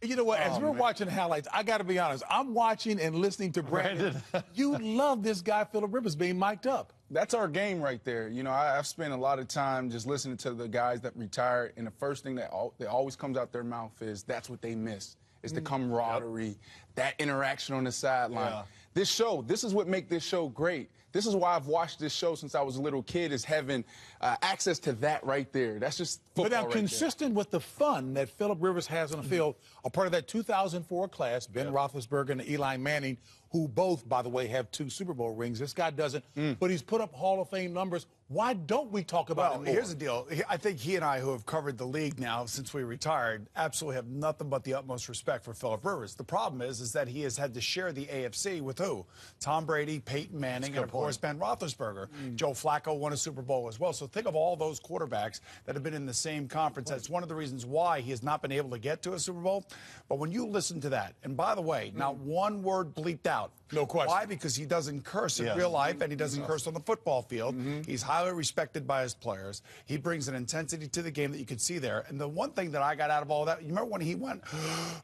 You know what? As we're watching highlights, I got to be honest. I'm watching and listening to Brandon. You love this guy, Philip Rivers, being mic'd up. That's our game right there. You know, I've spent a lot of time just listening to the guys that retired, and the first thing that always comes out their mouth is that's what they miss. Is the camaraderie, that interaction on the sideline. Yeah. This is what makes this show great. This is why I've watched this show since I was a little kid, is having access to that right there. That's just football. But now, right consistent with the fun that Philip Rivers has on the field, a part of that 2004 class, Ben Roethlisberger and Eli Manning, who both, by the way, have 2 Super Bowl rings. This guy doesn't, but he's put up Hall of Fame numbers. Why don't we talk about it more? Here's the deal. I think he and I, who have covered the league now since we retired, absolutely have nothing but the utmost respect for Philip Rivers. The problem is that he has had to share the AFC with who? Tom Brady, Peyton Manning, and, of course, Ben Roethlisberger. Joe Flacco won a Super Bowl as well. So think of all those quarterbacks that have been in the same conference. That's one of the reasons why he has not been able to get to a Super Bowl. But when you listen to that, and by the way, not one word bleeped out. No question. Why? Because he doesn't curse in real life, and he doesn't curse on the football field. He's highly respected by his players. He brings an intensity to the game that you can see there. And the one thing that I got out of all that, you remember when he went,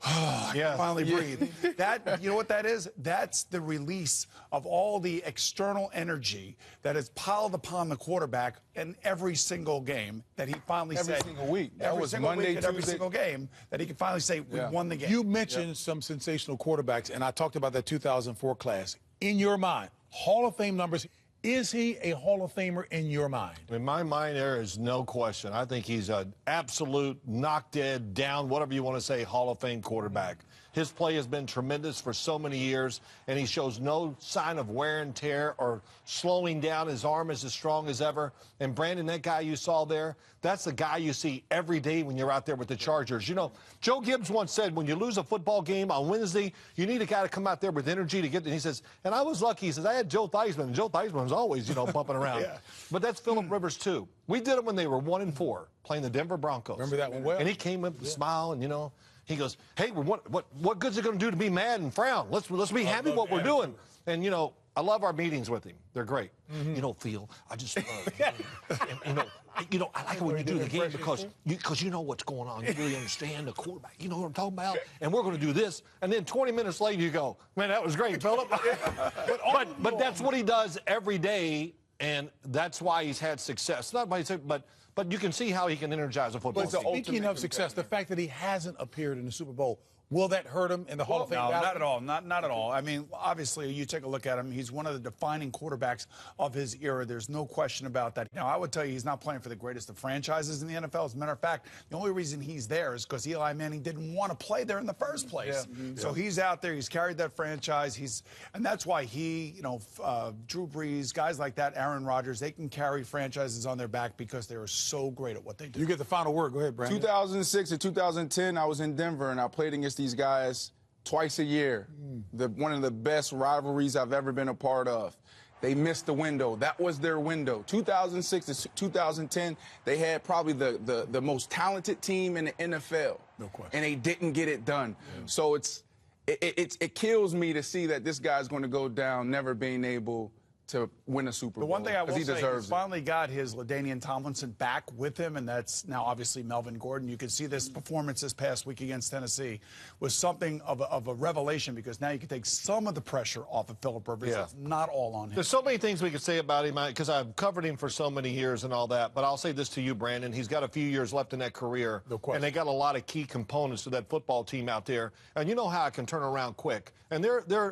I can finally breathe. That, you know what that is? That's the release of all the external energy that is piled upon the quarterback in every single game that he finally said. Every single week. That Every was single Monday, week at every Tuesday. single game that he can finally say, we won the game. You mentioned some sensational quarterbacks, and I talked about that 2004 class. In your mind, Hall of Fame numbers, is he a Hall of Famer in your mind? In my mind, there is no question. I think he's an absolute knock-dead, down, whatever you want to say, Hall of Fame quarterback. His play has been tremendous for so many years, and he shows no sign of wear and tear or slowing down. His arm is as strong as ever. And, Brandon, that guy you saw there, that's the guy you see every day when you're out there with the Chargers. You know, Joe Gibbs once said, when you lose a football game on Wednesday, you need a guy to come out there with energy to get there. He says, and I was lucky. He says, I had Joe Theismann, and Joe Theismann was always, you know, bumping around. But that's Philip Rivers, too. We did it when they were 1-4, playing the Denver Broncos. Remember that one well? And he came up with a smile, and, you know, he goes, hey, what good's it going to do to be mad and frown? Let's be happy what we're doing. And, you know, I love our meetings with him. They're great. You know, Phil, I just you know, I like it when you do the game because you know what's going on. You really understand the quarterback. You know what I'm talking about? And we're going to do this. And then 20 minutes later, you go, man, that was great, Philip. but that's what he does every day, and that's why he's had success. Not by but you can see how he can energize a football team. Speaking of success, the fact that he hasn't appeared in the Super Bowl, will that hurt him in the Hall of Fame? No, not at all. Not at all. I mean, obviously, you take a look at him. He's one of the defining quarterbacks of his era. There's no question about that. Now, I would tell you he's not playing for the greatest of franchises in the NFL. As a matter of fact, the only reason he's there is because Eli Manning didn't want to play there in the first place. So he's out there. He's carried that franchise. And that's why he, you know, Drew Brees, guys like that, Aaron Rodgers, they can carry franchises on their back because they are so great at what they do. You get the final word. Go ahead, Brandon. 2006 and 2010, I was in Denver, and I played against these guys twice a year. One of the best rivalries I've ever been a part of. They missed the window. That was their window. 2006 to 2010, they had probably the most talented team in the NFL. No question. And they didn't get it done. So it kills me to see that this guy's going to go down never being able to win a Super Bowl. The one thing I will he say, deserves he's finally got his LaDainian Tomlinson back with him, and that's now obviously Melvin Gordon. You can see this performance this past week against Tennessee was something of a revelation, because now you can take some of the pressure off of Philip Rivers. Yeah. It's not all on him. There's so many things we could say about him because I've covered him for so many years and all that. But I'll say this to you, Brandon. He's got a few years left in that career. No question. And they got a lot of key components to that football team out there. And you know how it can turn around quick. And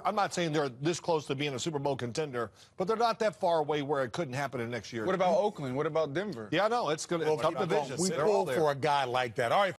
I'm not saying they're this close to being a Super Bowl contender, but they're not that far away where it couldn't happen in next year. What about Oakland? What about Denver? Yeah, no, it's going to tough divisions. We They're all pull there. for a guy like that. All right.